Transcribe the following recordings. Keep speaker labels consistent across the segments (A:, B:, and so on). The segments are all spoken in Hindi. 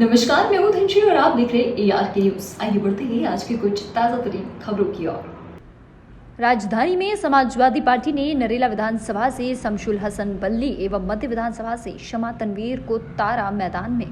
A: नमस्कार, मैं हूं धनश्री और आप देख रहे हैं ARK न्यूज। आइए बढ़ते हैं आज की कुछ ताजा तरीन खबरों की ओर। राजधानी में समाजवादी पार्टी ने नरेला विधानसभा से शमशुल हसन बल्ली एवं मध्य विधानसभा से शमा तनवीर को तारा मैदान में।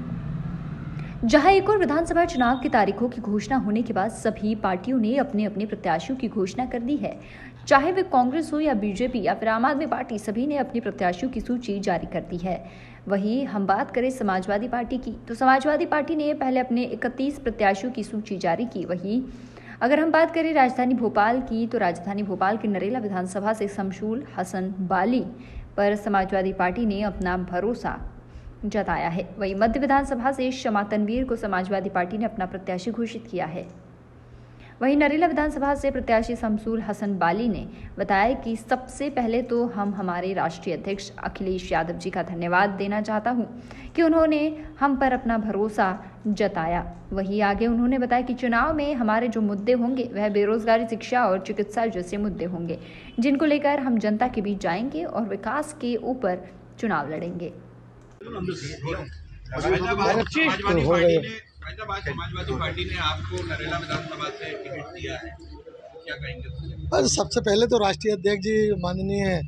A: जहां एक और विधानसभा चुनाव की तारीखों की घोषणा होने के बाद सभी पार्टियों ने अपने अपने प्रत्याशियों की घोषणा कर दी है। चाहे वे कांग्रेस हो या बीजेपी या फिर आम आदमी पार्टी, सभी ने अपने प्रत्याशियों की सूची जारी कर दी है। वहीं हम बात करें समाजवादी पार्टी की, तो समाजवादी पार्टी ने पहले अपने 31 प्रत्याशियों की सूची जारी की। वहीं अगर हम बात करें राजधानी भोपाल की, तो राजधानी भोपाल की नरेला विधानसभा से शमशुल हसन बाली पर समाजवादी पार्टी ने अपना भरोसा जताया है। वहीं मध्य विधानसभा से शमा तनवीर को समाजवादी पार्टी ने अपना प्रत्याशी घोषित किया है। वहीं नरेला विधानसभा से प्रत्याशी शमशुल हसन बाली ने बताया कि सबसे पहले तो हम हमारे राष्ट्रीय अध्यक्ष अखिलेश यादव जी का धन्यवाद देना चाहता हूं कि उन्होंने हम पर अपना भरोसा जताया। वहीं आगे उन्होंने बताया कि चुनाव में हमारे जो मुद्दे होंगे वह बेरोजगारी, शिक्षा और चिकित्सा जैसे मुद्दे होंगे, जिनको लेकर हम जनता के बीच जाएंगे और विकास के ऊपर चुनाव लड़ेंगे।
B: समाजवादी पार्टी ने आपको नरेला विधानसभा से टिकट दिया है, क्या कहेंगे?
C: बस सबसे पहले तो राष्ट्रीय अध्यक्ष जी माननीय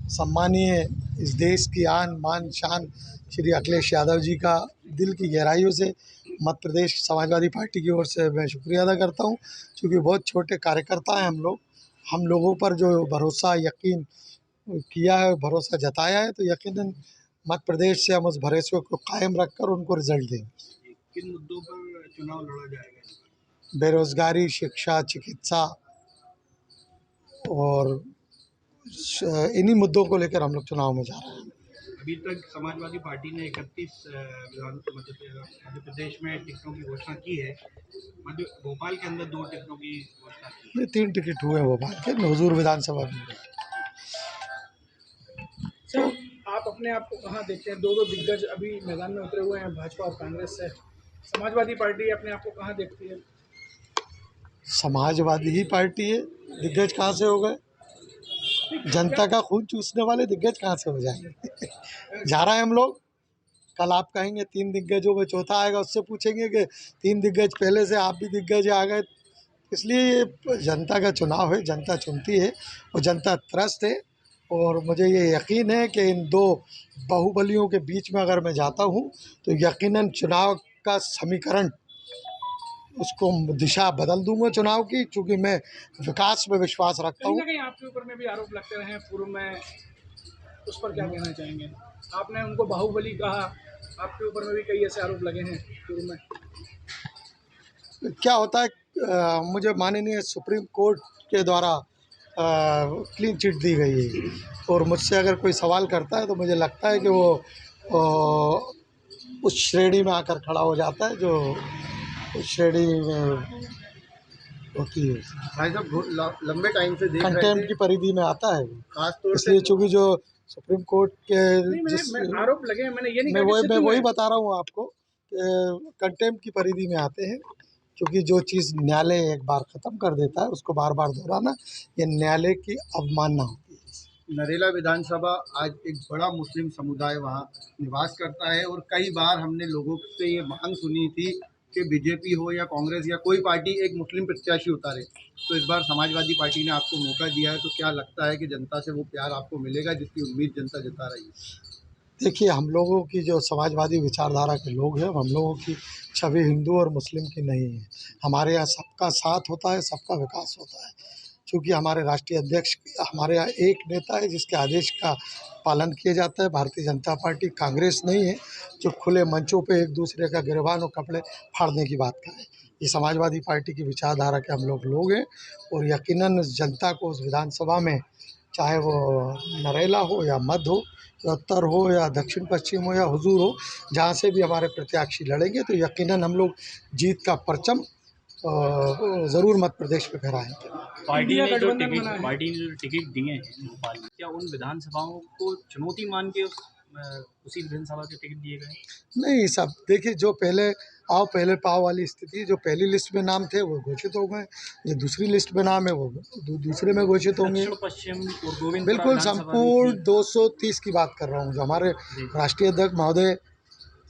C: सम्मानीय इस देश की आन बान शान श्री अखिलेश यादव जी का दिल की गहराइयों से मध्य प्रदेश समाजवादी पार्टी की ओर से मैं शुक्रिया अदा करता हूं, क्योंकि बहुत छोटे कार्यकर्ता हैं हम लोगों पर जो भरोसा यकीन किया है, भरोसा जताया है, तो यकीनन मध्य प्रदेश से हम उस भरोसे को कायम रखकर उनको रिजल्ट देंगे।
B: किन मुद्दों पर चुनाव लड़ा जाएगा?
C: बेरोजगारी, शिक्षा, चिकित्सा और इन्हीं मुद्दों को लेकर हम लोग चुनाव में जा रहे हैं।
B: अभी तक समाजवादी पार्टी ने 31 मध्य प्रदेश में टिकटों की घोषणा की है। भोपाल के अंदर 2 टिकटों की घोषणा की है।
C: 3 टिकट हुए भोपाल के, हुजूर विधानसभा में।
D: सर, आप अपने आप को कहाँ देखते हैं? 2 दिग्गज अभी मैदान में उतरे हुए हैं, भाजपा और कांग्रेस से। समाजवादी पार्टी अपने आप को कहाँ देखती है?
C: समाजवादी ही पार्टी है, दिग्गज कहाँ से हो गए? जनता का खून चूसने वाले दिग्गज कहाँ से हो जाएंगे? जा रहे हैं हम लोग। कल आप कहेंगे 3 दिग्गजों में चौथा आएगा, उससे पूछेंगे कि 3 दिग्गज पहले से आप भी दिग्गज आ गए। इसलिए ये जनता का चुनाव है, जनता चुनती है और जनता त्रस्त है। और मुझे ये यकीन है कि इन 2 बाहुबलियों के बीच में अगर मैं जाता हूँ तो यकीनन चुनाव का समीकरण, उसको दिशा बदल दूंगा चुनाव की, क्योंकि मैं विकास में विश्वास रखता हूँ।
D: कहीं ना कहीं आपके ऊपर में भी आरोप लगते रहे हैं पूर्व में, उस पर क्या कहना चाहेंगे? आपने उनको बाहुबली कहा, आपके ऊपर में भी कई ऐसे आरोप लगे हैं पूर्व में।
C: क्या होता है, मुझे माननीय सुप्रीम कोर्ट के द्वारा क्लीन चिट दी गई है, और मुझसे अगर कोई सवाल करता है तो मुझे लगता है कि वो उस श्रेणी में आकर खड़ा हो जाता है जो उस श्रेणी में होती है।
B: भाई साहब, लंबे टाइम से देख रहे
C: कंटेम्प्ट की परिधि में आता है,
B: खासतौर
C: इसलिए चूँकि जो सुप्रीम कोर्ट के जिस
D: आरोप लगे हैं, मैंने ये नहीं
C: मैं
D: कहा
C: वही बता रहा हूँ आपको कि कंटेम्प्ट की परिधि में आते हैं, क्योंकि जो चीज़ न्यायालय एक बार ख़त्म कर देता है उसको बार बार दोहराना ये न्यायालय की अवमानना होती है।
B: नरेला विधानसभा आज एक बड़ा मुस्लिम समुदाय वहाँ निवास करता है, और कई बार हमने लोगों से ये मांग सुनी थी कि बीजेपी हो या कांग्रेस या कोई पार्टी एक मुस्लिम प्रत्याशी उतारे। तो इस बार समाजवादी पार्टी ने आपको मौका दिया है, तो क्या लगता है कि जनता से वो प्यार आपको मिलेगा जिसकी उम्मीद जनता जता रही है?
C: देखिए, हम लोगों की जो समाजवादी विचारधारा के लोग हैं, हम लोगों की छवि हिंदू और मुस्लिम की नहीं है। हमारे यहाँ सबका साथ होता है, सबका विकास होता है। क्योंकि हमारे राष्ट्रीय अध्यक्ष, हमारे यहाँ एक नेता है जिसके आदेश का पालन किया जाता है। भारतीय जनता पार्टी, कांग्रेस नहीं है जो खुले मंचों पे एक दूसरे का गिरबान और कपड़े फाड़ने की बात करे। ये समाजवादी पार्टी की विचारधारा के हम लोग हैं, और यकीनन जनता को उस विधानसभा में, चाहे वो नरेला हो या मध्य हो या उत्तर हो या दक्षिण पश्चिम हो या हुजूर हो, जहाँ से भी हमारे प्रत्याशी लड़ेंगे तो यकीनन हम लोग जीत का परचम ज़रूर मध्य प्रदेश में फहराएंगे।
E: पार्टी ने जो टिकट दिए हैं भोपाल में, क्या उन विधानसभाओं को चुनौती मान के उसी विधानसभा के टिकट दिए गए?
C: नहीं, सब देखिए, जो पहले आओ पहले पाओ वाली स्थिति, जो पहली लिस्ट में नाम थे वो घोषित हो गए, जो दूसरी लिस्ट में नाम है वो दूसरे में घोषित होंगे।
E: पश्चिम और गोविंद
C: बिल्कुल संपूर्ण 230 की बात कर रहा हूँ, जो हमारे राष्ट्रीय अध्यक्ष महोदय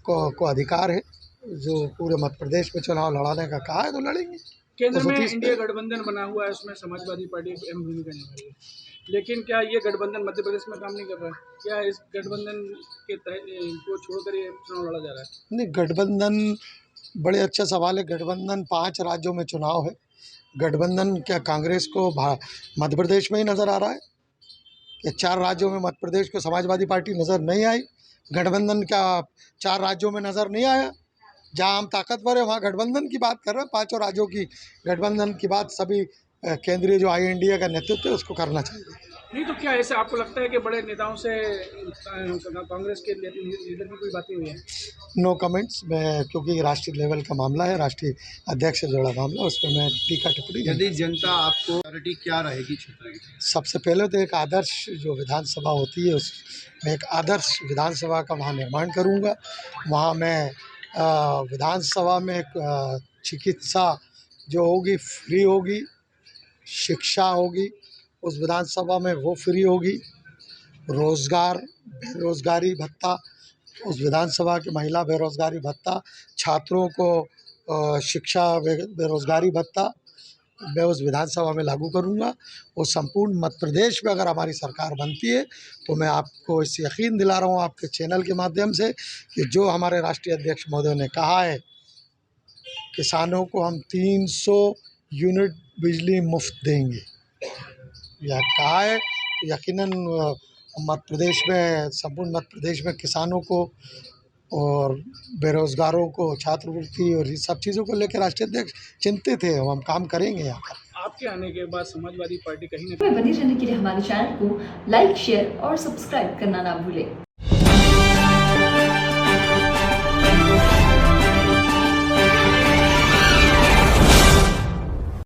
C: को अधिकार है जो पूरे मध्य प्रदेश में चुनाव लड़ाने का कहा है तो लड़ेंगे।
D: केंद्र में
C: 230
D: इंडिया गठबंधन बना हुआ है, उसमें समाजवादी पार्टी एक अहम भूमिका निभा रही है, लेकिन क्या ये गठबंधन मध्य प्रदेश में काम नहीं कर रहा है? क्या इस गठबंधन के को छोड़कर ये चुनाव लड़ा जा रहा है?
C: नहीं, गठबंधन बड़े अच्छा सवाल है। गठबंधन 5 राज्यों में चुनाव है। गठबंधन क्या कांग्रेस को मध्य प्रदेश में ही नज़र आ रहा है? क्या 4 राज्यों में मध्य प्रदेश को समाजवादी पार्टी नज़र नहीं आई? गठबंधन क्या 4 राज्यों में नज़र नहीं आया? जहाँ हम ताकतवर है वहाँ गठबंधन की बात कर रहे हैं। 5 राज्यों की गठबंधन की बात सभी केंद्रीय जो INDA का नेतृत्व है उसको करना चाहिए।
D: नहीं तो क्या ऐसे आपको लगता है कि बड़े नेताओं से कांग्रेस के लीडर की कोई बातें हुई है?
C: No comments. मैं, क्योंकि राष्ट्रीय लेवल का मामला है, राष्ट्रीय अध्यक्ष से जुड़ा मामला, उस पर मैं टीका टिप्पणी नहीं।
B: यदि जनता आपको प्रायोरिटी क्या रहेगी क्षेत्र की?
C: सबसे पहले तो एक आदर्श जो विधानसभा होती है उसमें एक आदर्श विधानसभा का वहाँ निर्माण करूँगा। वहाँ मैं विधानसभा में एक चिकित्सा जो होगी फ्री होगी, शिक्षा होगी उस विधानसभा में वो फ्री होगी, रोज़गार बेरोज़गारी भत्ता उस विधानसभा के महिला बेरोज़गारी भत्ता, छात्रों को शिक्षा बेरोज़गारी भत्ता मैं उस विधानसभा में लागू करूँगा। और संपूर्ण मध्य प्रदेश में अगर हमारी सरकार बनती है तो मैं आपको इस यकीन दिला रहा हूँ आपके चैनल के माध्यम से कि जो हमारे राष्ट्रीय अध्यक्ष महोदय ने कहा है, किसानों को हम 300 यूनिट बिजली मुफ्त देंगे, यह कहा है, तो यकीनन मध्य प्रदेश में, संपूर्ण मध्य प्रदेश में किसानों को और बेरोज़गारों को छात्रवृत्ति और ये सब चीज़ों को लेकर राष्ट्रीय अध्यक्ष चिंतित है। हम काम करेंगे यहाँ पर।
D: आपके आने के बाद समाजवादी पार्टी कहीं ना
A: बने रहने के लिए हमारे चैनल को लाइक, शेयर और सब्सक्राइब करना ना भूलें।